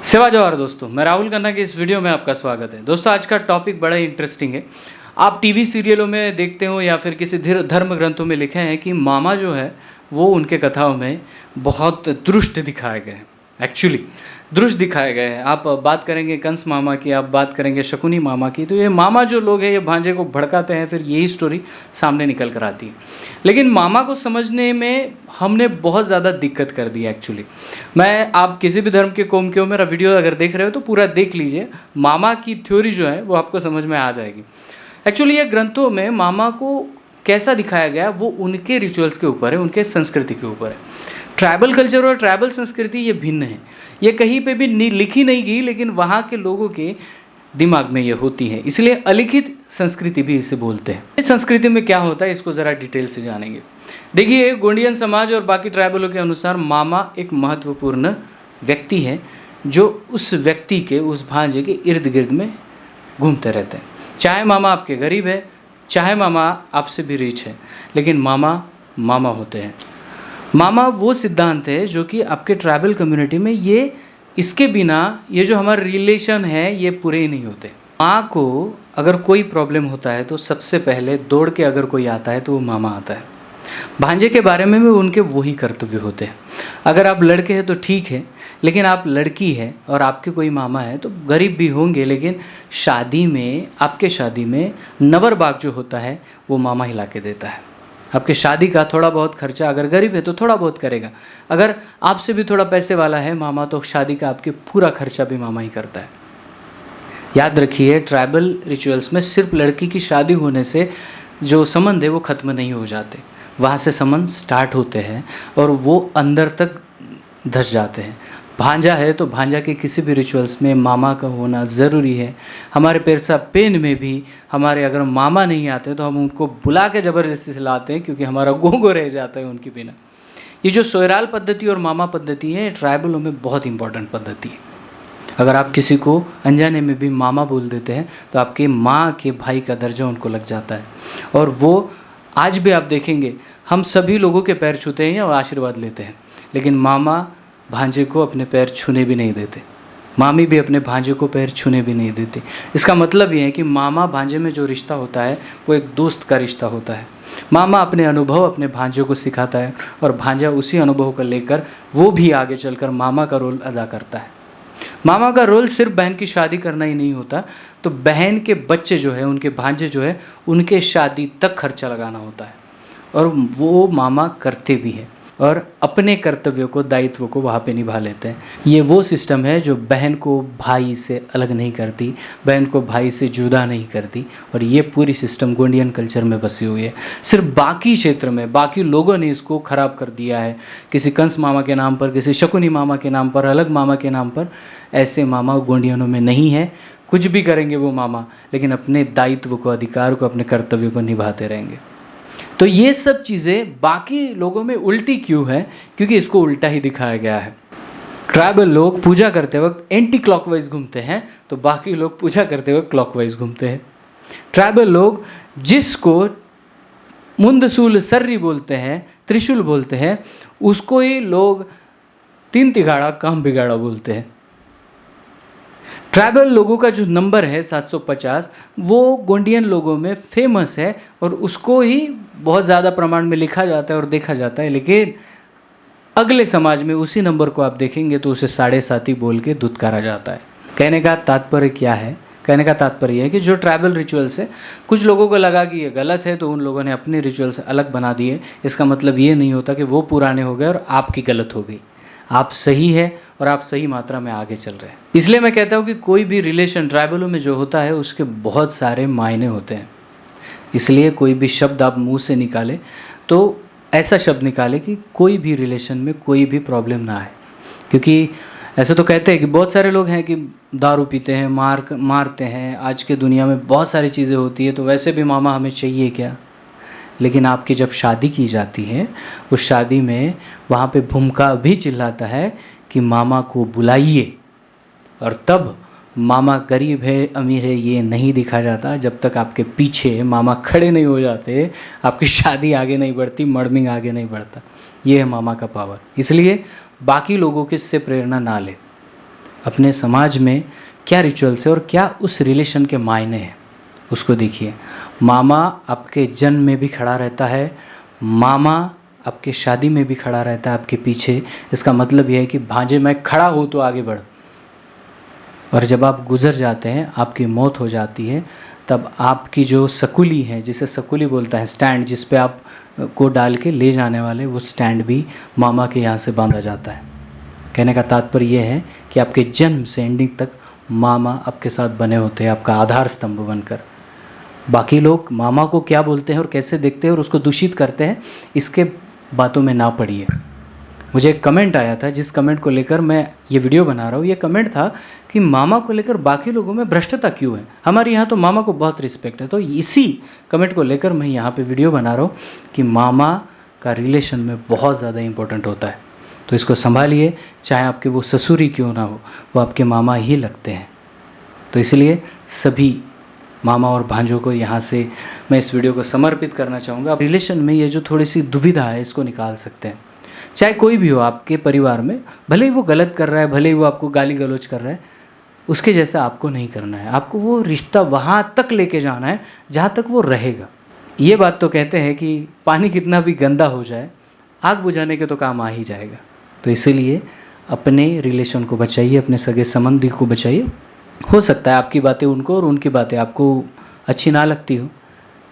सेवा जवाहर दोस्तों, मैं राहुल खन्ना के इस वीडियो में आपका स्वागत है। दोस्तों, आज का टॉपिक बड़ा ही इंटरेस्टिंग है। आप टीवी सीरियलों में देखते हो या फिर किसी धर्म ग्रंथों में लिखे हैं कि मामा जो है वो उनके कथाओं में बहुत दुष्ट दिखाए गए हैं। एक्चुअली दुष्ट दिखाए गए हैं। आप बात करेंगे कंस मामा की, आप बात करेंगे शकुनी मामा की, तो ये मामा जो लोग हैं ये भांजे को भड़काते हैं, फिर यही स्टोरी सामने निकल कर आती है। लेकिन मामा को समझने में हमने बहुत ज़्यादा दिक्कत कर दी एक्चुअली। आप किसी भी धर्म के कौम के हो, मेरा वीडियो अगर देख रहे हो तो पूरा देख लीजिए। मामा की थ्योरी जो है वो आपको समझ में आ जाएगी। एक्चुअली ये ग्रंथों में मामा को कैसा दिखाया गया वो उनके रिचुअल्स के ऊपर है, उनके संस्कृति के ऊपर है। ट्राइबल कल्चर और ट्राइबल संस्कृति ये भिन्न है। ये कहीं पे भी लिखी नहीं गई, लेकिन वहाँ के लोगों के दिमाग में ये होती है, इसलिए अलिखित संस्कृति भी इसे बोलते हैं। इस संस्कृति में क्या होता है इसको ज़रा डिटेल से जानेंगे। देखिए, गोंडियन समाज और बाकी ट्राइबलों के अनुसार मामा एक महत्वपूर्ण व्यक्ति है जो उस व्यक्ति के, उस भांजे के इर्द गिर्द में घूमते रहते हैं। चाहे मामा आपके गरीब है, चाहे मामा आपसे भी रिच है, लेकिन मामा मामा होते हैं। मामा वो सिद्धांत है जो कि आपके ट्राइबल कम्युनिटी में इसके बिना ये जो हमारे रिलेशन है ये पूरे ही नहीं होते। माँ को अगर कोई प्रॉब्लम होता है तो सबसे पहले दौड़ के अगर कोई आता है तो वो मामा आता है। भांजे के बारे में भी उनके वही कर्तव्य होते हैं। अगर आप लड़के हैं तो ठीक है, लेकिन आप लड़की है और आपके कोई मामा है तो गरीब भी होंगे, लेकिन शादी में, आपके शादी में नवर बाग जो होता है वो मामा ही ला के देता है। आपके शादी का थोड़ा बहुत खर्चा, अगर गरीब है तो थोड़ा बहुत करेगा, अगर आपसे भी थोड़ा पैसे वाला है मामा तो शादी का आपके पूरा खर्चा भी मामा ही करता है। याद रखिए, ट्राइबल रिचुअल्स में सिर्फ लड़की की शादी होने से जो संबंध है वो ख़त्म नहीं हो जाते, वहाँ से संबंध स्टार्ट होते हैं और वो अंदर तक धस जाते हैं। भांजा है तो भांजा के किसी भी रिचुअल्स में मामा का होना ज़रूरी है। हमारे पेरसा पेन में भी हमारे अगर मामा नहीं आते तो हम उनको बुला के ज़बरदस्ती से लाते हैं, क्योंकि हमारा गोगो रह जाता है उनके बिना। ये जो सोयराल पद्धति और मामा पद्धति है, ट्राइबलों में बहुत इंपॉर्टेंट पद्धति है। अगर आप किसी को अनजाने में भी मामा बोल देते हैं तो आपके माँ के भाई का दर्जा उनको लग जाता है। और वो आज भी आप देखेंगे, हम सभी लोगों के पैर छूते हैं और आशीर्वाद लेते हैं, लेकिन मामा भांजे को अपने पैर छूने भी नहीं देते, मामी भी अपने भांजे को पैर छूने भी नहीं देती। इसका मतलब ये है कि मामा भांजे में जो रिश्ता होता है वो एक दोस्त का रिश्ता होता है। मामा अपने अनुभव अपने भांजे को सिखाता है और भांजा उसी अनुभव को लेकर वो भी आगे चलकर मामा का रोल अदा करता है। मामा का रोल सिर्फ बहन की शादी करना ही नहीं होता, तो बहन के बच्चे जो है, उनके भांजे जो है, उनके शादी तक खर्चा लगाना होता है और वो मामा करते भी हैं और अपने कर्तव्यों को, दायित्व को वहाँ पे निभा लेते हैं। ये वो सिस्टम है जो बहन को भाई से अलग नहीं करती, बहन को भाई से जुदा नहीं करती, और ये पूरी सिस्टम गोंडियन कल्चर में बसी हुई है। सिर्फ बाकी क्षेत्र में बाकी लोगों ने इसको ख़राब कर दिया है, किसी कंस मामा के नाम पर, किसी शकुनी मामा के नाम पर, अलग मामा के नाम पर। ऐसे मामा गोंडियनों में नहीं है। कुछ भी करेंगे वो मामा, लेकिन अपने दायित्व को, अधिकार को, अपने कर्तव्य को निभाते रहेंगे। तो ये सब चीज़ें बाकी लोगों में उल्टी क्यों है? क्योंकि इसको उल्टा ही दिखाया गया है। ट्राइबल लोग पूजा करते वक्त एंटी क्लॉकवाइज घूमते हैं, तो बाकी लोग पूजा करते वक्त क्लॉकवाइज घूमते हैं। ट्राइबल लोग जिसको मुंदसूल सर्री बोलते हैं, त्रिशूल बोलते हैं, उसको ही लोग तीन तिगाड़ा काम बिगाड़ा बोलते हैं। ट्राइबल लोगों का जो नंबर है 750, वो गोंडियन लोगों में फेमस है और उसको ही बहुत ज़्यादा प्रमाण में लिखा जाता है और देखा जाता है। लेकिन अगले समाज में उसी नंबर को आप देखेंगे तो उसे 7.5 ही बोल के धुतकारा जाता है। कहने का तात्पर्य क्या है? कहने का तात्पर्य है कि जो ट्राइबल रिचुअल्स है, कुछ लोगों को लगा कि ये गलत है तो उन लोगों ने अपने रिचुअल से अलग बना दिए। इसका मतलब ये नहीं होता कि वो पुराने हो गए और आपकी गलत हो गई। आप सही है और आप सही मात्रा में आगे चल रहे हैं। इसलिए मैं कहता हूँ कि कोई भी रिलेशन ट्राइबलों में जो होता है उसके बहुत सारे मायने होते हैं। इसलिए कोई भी शब्द आप मुंह से निकालें तो ऐसा शब्द निकालें कि कोई भी रिलेशन में कोई भी प्रॉब्लम ना आए। क्योंकि ऐसे तो कहते हैं कि बहुत सारे लोग हैं कि दारू पीते हैं, मारते हैं, आज के दुनिया में बहुत सारी चीज़ें होती है, तो वैसे भी मामा हमें चाहिए क्या? लेकिन आपकी जब शादी की जाती है, उस शादी में वहाँ पे भूमिका भी चिल्लाता है कि मामा को बुलाइए, और तब मामा गरीब है अमीर है ये नहीं दिखा जाता। जब तक आपके पीछे मामा खड़े नहीं हो जाते, आपकी शादी आगे नहीं बढ़ती, मर्मिंग आगे नहीं बढ़ता। ये है मामा का पावर। इसलिए बाकी लोगों के से प्रेरणा ना ले। अपने समाज में क्या रिचुअल्स है और क्या उस रिलेशन के मायने हैं, उसको देखिए। मामा आपके जन्म में भी खड़ा रहता है, मामा आपके शादी में भी खड़ा रहता है आपके पीछे। इसका मतलब यह है कि भांजे मैं खड़ा हूँ तो आगे बढ़। और जब आप गुजर जाते हैं, आपकी मौत हो जाती है, तब आपकी जो सकुली है, जिसे सकुली बोलता है, स्टैंड जिस पे आप को डाल के ले जाने वाले, वो स्टैंड भी मामा के यहाँ से बांधा जाता है। कहने का तात्पर्य यह है कि आपके जन्म से एंडिंग तक मामा आपके साथ बने होते हैं, आपका आधार स्तंभ बनकर। बाकी लोग मामा को क्या बोलते हैं और कैसे देखते हैं और उसको दूषित करते हैं, इसके बातों में ना पड़िए। मुझे एक कमेंट आया था, जिस कमेंट को लेकर मैं ये वीडियो बना रहा हूँ। ये कमेंट था कि मामा को लेकर बाकी लोगों में भ्रष्टता क्यों है, हमारे यहाँ तो मामा को बहुत रिस्पेक्ट है। तो इसी कमेंट को लेकर मैं यहाँ पे वीडियो बना रहा हूँ कि मामा का रिलेशन में बहुत ज़्यादा इम्पोर्टेंट होता है। तो इसको संभालिए, चाहे आपके वो ससुर ही क्यों ना हो, वो आपके मामा ही लगते हैं। तो इसलिए सभी मामा और भांजों को यहाँ से मैं इस वीडियो को समर्पित करना चाहूँगा। रिलेशन में ये जो थोड़ी सी दुविधा है, इसको निकाल सकते हैं। चाहे कोई भी हो आपके परिवार में, भले ही वो गलत कर रहा है, भले ही वो आपको गाली गलौज कर रहा है, उसके जैसा आपको नहीं करना है। आपको वो रिश्ता वहाँ तक लेके जाना है जहाँ तक वो रहेगा। ये बात तो कहते हैं कि पानी कितना भी गंदा हो जाए, आग बुझाने के तो काम आ ही जाएगा। तो इसीलिए अपने रिलेशन को बचाइए, अपने सगे संबंधी को बचाइए। हो सकता है आपकी बातें उनको और उनकी बातें आपको अच्छी ना लगती हो,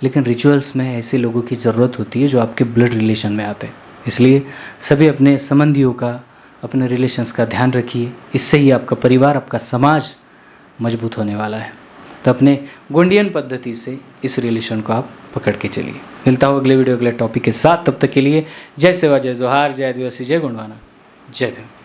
लेकिन रिचुअल्स में ऐसे लोगों की ज़रूरत होती है जो आपके ब्लड रिलेशन में आते हैं। इसलिए सभी अपने संबंधियों का, अपने रिलेशंस का ध्यान रखिए। इससे ही आपका परिवार, आपका समाज मजबूत होने वाला है। तो अपने गोंडियन पद्धति से इस रिलेशन को आप पकड़ के चलिए। मिलता हूँ अगले वीडियो, अगले टॉपिक के साथ। तब तक के लिए जय सेवा, जय जोहार, जय आदिवासी, जय गोंडवाना, जय भीम।